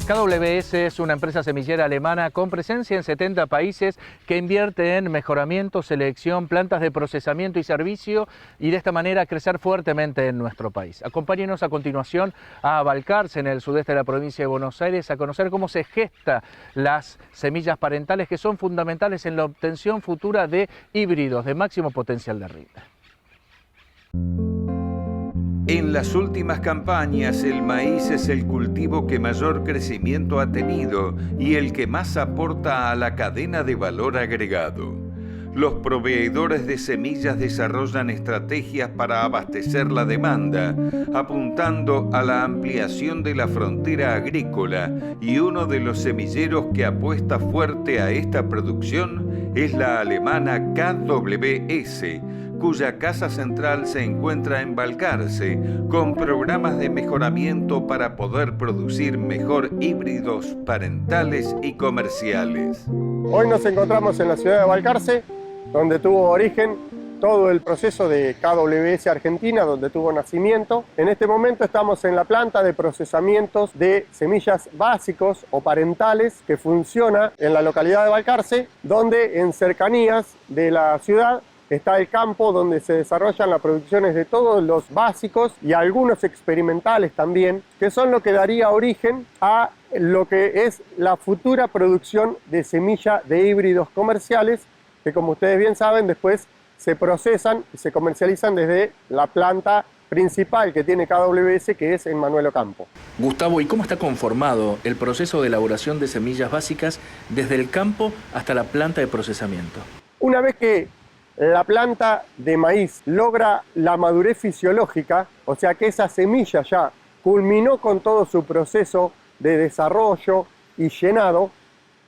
KWS es una empresa semillera alemana con presencia en 70 países que invierte en mejoramiento, selección, plantas de procesamiento y servicio y de esta manera crecer fuertemente en nuestro país. Acompáñenos a continuación a Balcarce, en el sudeste de la provincia de Buenos Aires, a conocer cómo se gestan las semillas parentales que son fundamentales en la obtención futura de híbridos de máximo potencial de rinde. En las últimas campañas, el maíz es el cultivo que mayor crecimiento ha tenido y el que más aporta a la cadena de valor agregado. Los proveedores de semillas desarrollan estrategias para abastecer la demanda, apuntando a la ampliación de la frontera agrícola, y uno de los semilleros que apuesta fuerte a esta producción es la alemana KWS, cuya casa central se encuentra en Balcarce, con programas de mejoramiento para poder producir mejor híbridos parentales y comerciales. Hoy nos encontramos en la ciudad de Balcarce, donde tuvo origen todo el proceso de KWS Argentina, donde tuvo nacimiento. En este momento estamos en la planta de procesamientos de semillas básicos o parentales que funciona en la localidad de Balcarce, donde en cercanías de la ciudad está el campo donde se desarrollan las producciones de todos los básicos y algunos experimentales también, que son lo que daría origen a lo que es la futura producción de semilla de híbridos comerciales, que como ustedes bien saben, después se procesan y se comercializan desde la planta principal que tiene KWS, que es en Manuel Ocampo. Gustavo, ¿y cómo está conformado el proceso de elaboración de semillas básicas desde el campo hasta la planta de procesamiento? Una vez que la planta de maíz logra la madurez fisiológica, o sea que esa semilla ya culminó con todo su proceso de desarrollo y llenado,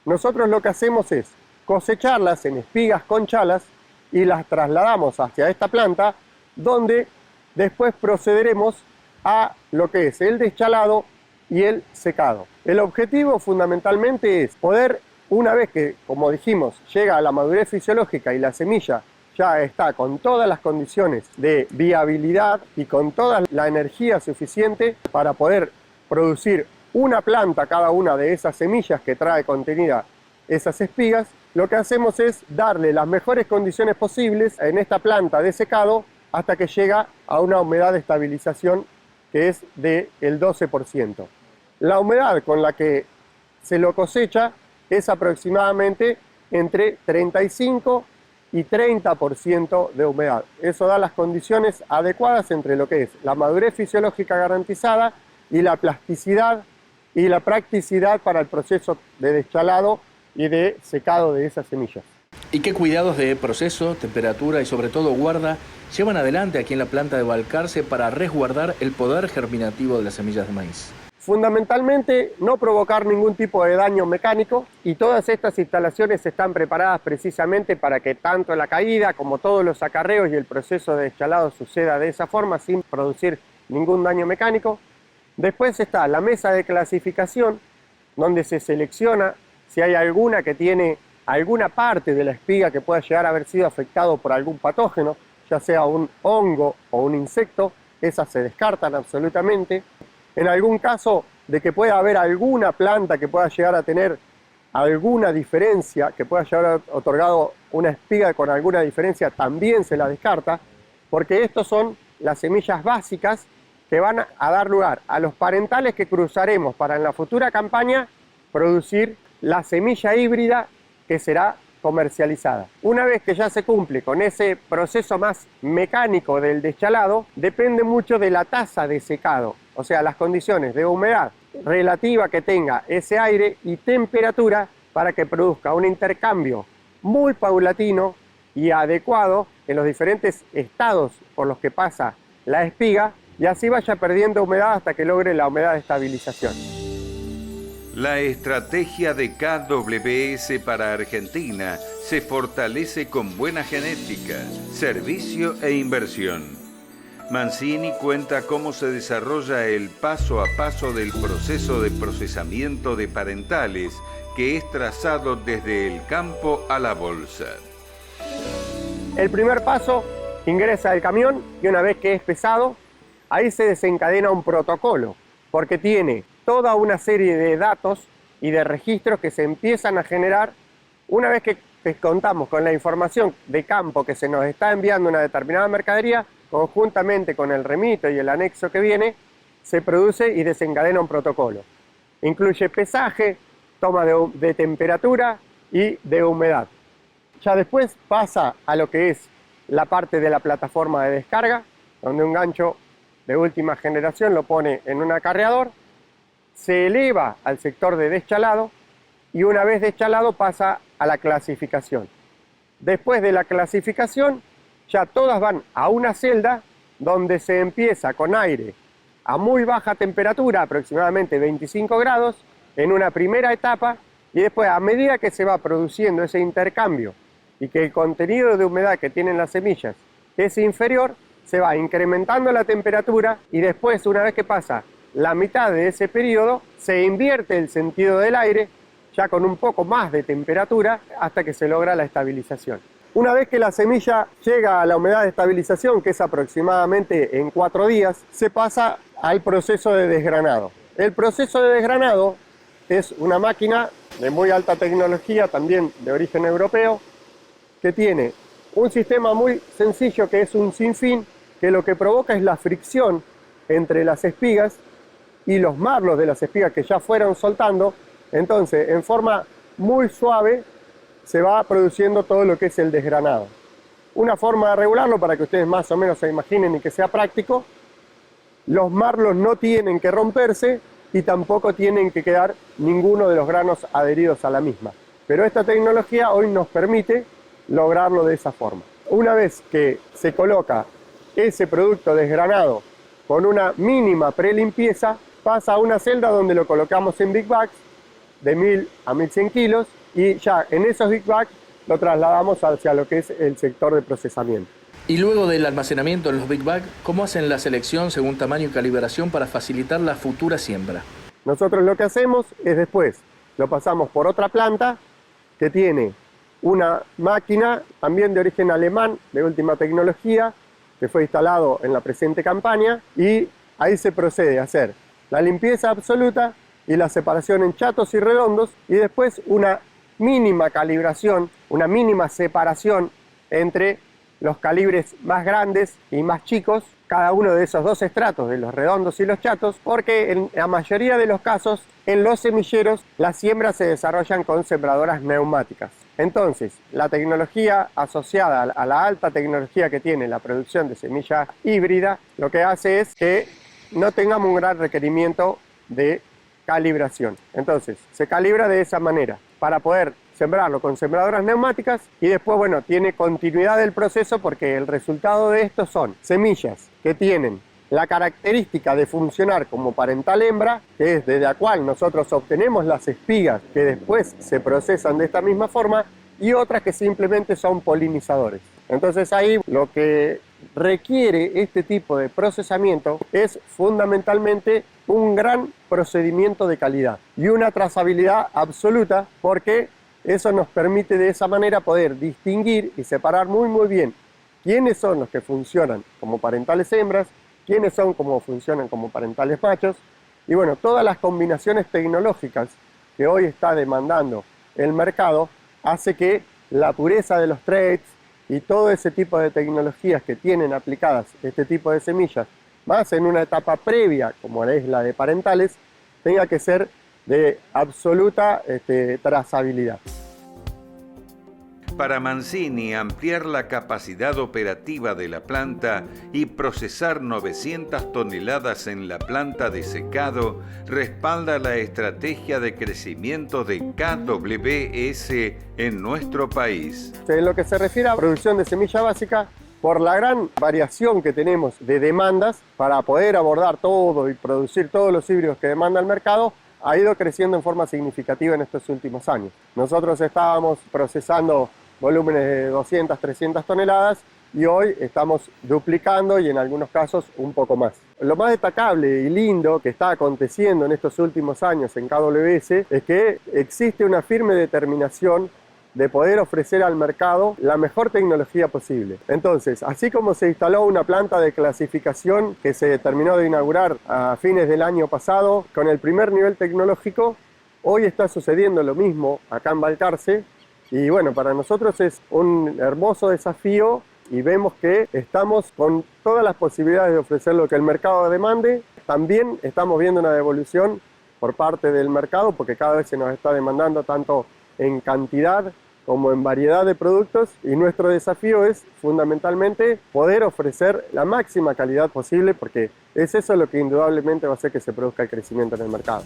nosotros lo que hacemos es cosecharlas en espigas con chalas y las trasladamos hacia esta planta, donde después procederemos a lo que es el deschalado y el secado. El objetivo fundamentalmente es poder, una vez que, como dijimos, llega a la madurez fisiológica y la semilla ya está con todas las condiciones de viabilidad y con toda la energía suficiente para poder producir una planta cada una de esas semillas que trae contenida esas espigas, lo que hacemos es darle las mejores condiciones posibles en esta planta de secado hasta que llega a una humedad de estabilización que es del 12%. La humedad con la que se lo cosecha es aproximadamente entre 35 y 30% de humedad. Eso da las condiciones adecuadas entre lo que es la madurez fisiológica garantizada y la plasticidad y la practicidad para el proceso de deschalado y de secado de esas semillas. ¿Y qué cuidados de proceso, temperatura y sobre todo guarda llevan adelante aquí en la planta de Balcarce para resguardar el poder germinativo de las semillas de maíz? Fundamentalmente, no provocar ningún tipo de daño mecánico, y todas estas instalaciones están preparadas precisamente para que tanto la caída como todos los acarreos y el proceso de deschalado suceda de esa forma sin producir ningún daño mecánico. Después está la mesa de clasificación, donde se selecciona si hay alguna que tiene alguna parte de la espiga que pueda llegar a haber sido afectado por algún patógeno, ya sea un hongo o un insecto. Esas se descartan absolutamente. En algún caso de que pueda haber alguna planta que pueda llegar a tener alguna diferencia, que pueda llegar a haber otorgado una espiga con alguna diferencia, también se la descarta, porque estos son las semillas básicas que van a dar lugar a los parentales que cruzaremos para en la futura campaña producir la semilla híbrida que será comercializada. Una vez que ya se cumple con ese proceso más mecánico del deschalado, depende mucho de la tasa de secado, o sea, las condiciones de humedad relativa que tenga ese aire y temperatura para que produzca un intercambio muy paulatino y adecuado en los diferentes estados por los que pasa la espiga, y así vaya perdiendo humedad hasta que logre la humedad de estabilización. La estrategia de KWS para Argentina se fortalece con buena genética, servicio e inversión. Mancini cuenta cómo se desarrolla el paso a paso del proceso de procesamiento de parentales, que es trazado desde el campo a la bolsa. El primer paso ingresa el camión y una vez que es pesado, ahí se desencadena un protocolo, porque tiene toda una serie de datos y de registros que se empiezan a generar una vez que contamos con la información de campo que se nos está enviando una determinada mercadería, conjuntamente con el remito y el anexo que viene, se produce y desencadena un protocolo. Incluye pesaje, toma de temperatura y de humedad. Ya después pasa a lo que es la parte de la plataforma de descarga, donde un gancho de última generación lo pone en un acarreador, se eleva al sector de deschalado y una vez deschalado pasa a la clasificación. Después de la clasificación, ya todas van a una celda donde se empieza con aire a muy baja temperatura, aproximadamente 25 grados, en una primera etapa, y después a medida que se va produciendo ese intercambio y que el contenido de humedad que tienen las semillas es inferior, se va incrementando la temperatura y después, una vez que pasa la mitad de ese periodo, se invierte el sentido del aire, ya con un poco más de temperatura, hasta que se logra la estabilización. Una vez que la semilla llega a la humedad de estabilización, que es aproximadamente en 4 días, se pasa al proceso de desgranado. El proceso de desgranado es una máquina de muy alta tecnología, también de origen europeo, que tiene un sistema muy sencillo que es un sinfín, que lo que provoca es la fricción entre las espigas y los marlos de las espigas que ya fueron soltando. Entonces, en forma muy suave, se va produciendo todo lo que es el desgranado. Una forma de regularlo, para que ustedes más o menos se imaginen y que sea práctico: los marlos no tienen que romperse y tampoco tienen que quedar ninguno de los granos adheridos a la misma. Pero esta tecnología hoy nos permite lograrlo de esa forma. Una vez que se coloca ese producto desgranado con una mínima prelimpieza, pasa a una celda donde lo colocamos en big bags de 1000 a 1100 kilos y ya en esos big bags lo trasladamos hacia lo que es el sector de procesamiento. Y luego del almacenamiento en los big bags, ¿cómo hacen la selección según tamaño y calibración para facilitar la futura siembra? Nosotros lo que hacemos es después lo pasamos por otra planta que tiene una máquina también de origen alemán, de última tecnología, que fue instalado en la presente campaña, y ahí se procede a hacer la limpieza absoluta y la separación en chatos y redondos, y después una mínima calibración, una mínima separación entre los calibres más grandes y más chicos, cada uno de esos dos estratos, de los redondos y los chatos, porque en la mayoría de los casos, en los semilleros, las siembras se desarrollan con sembradoras neumáticas. Entonces, la tecnología asociada a la alta tecnología que tiene la producción de semilla híbrida, lo que hace es que no tengamos un gran requerimiento de calibración. Entonces, se calibra de esa manera para poder sembrarlo con sembradoras neumáticas y después, bueno, tiene continuidad del proceso porque el resultado de esto son semillas que tienen la característica de funcionar como parental hembra, que es desde la cual nosotros obtenemos las espigas que después se procesan de esta misma forma, y otras que simplemente son polinizadores. Entonces ahí lo que requiere este tipo de procesamiento es fundamentalmente un gran procedimiento de calidad y una trazabilidad absoluta, porque eso nos permite de esa manera poder distinguir y separar muy bien quiénes son los que funcionan como parentales hembras, quiénes son como funcionan como parentales machos, y bueno, todas las combinaciones tecnológicas que hoy está demandando el mercado hace que la pureza de los traits y todo ese tipo de tecnologías que tienen aplicadas este tipo de semillas, más en una etapa previa como es la de parentales, tenga que ser de absoluta trazabilidad. Para Mancini, ampliar la capacidad operativa de la planta y procesar 900 toneladas en la planta de secado respalda la estrategia de crecimiento de KWS en nuestro país. En lo que se refiere a producción de semilla básica, por la gran variación que tenemos de demandas para poder abordar todo y producir todos los híbridos que demanda el mercado, ha ido creciendo en forma significativa en estos últimos años. Nosotros estábamos procesando volúmenes de 200, 300 toneladas y hoy estamos duplicando y en algunos casos un poco más. Lo más destacable y lindo que está aconteciendo en estos últimos años en KWS es que existe una firme determinación de poder ofrecer al mercado la mejor tecnología posible. Entonces, así como se instaló una planta de clasificación que se terminó de inaugurar a fines del año pasado con el primer nivel tecnológico, hoy está sucediendo lo mismo acá en Balcarce y bueno, para nosotros es un hermoso desafío y vemos que estamos con todas las posibilidades de ofrecer lo que el mercado demande. También estamos viendo una devolución por parte del mercado porque cada vez se nos está demandando tanto en cantidad como en variedad de productos y nuestro desafío es fundamentalmente poder ofrecer la máxima calidad posible porque es eso lo que indudablemente va a hacer que se produzca el crecimiento en el mercado.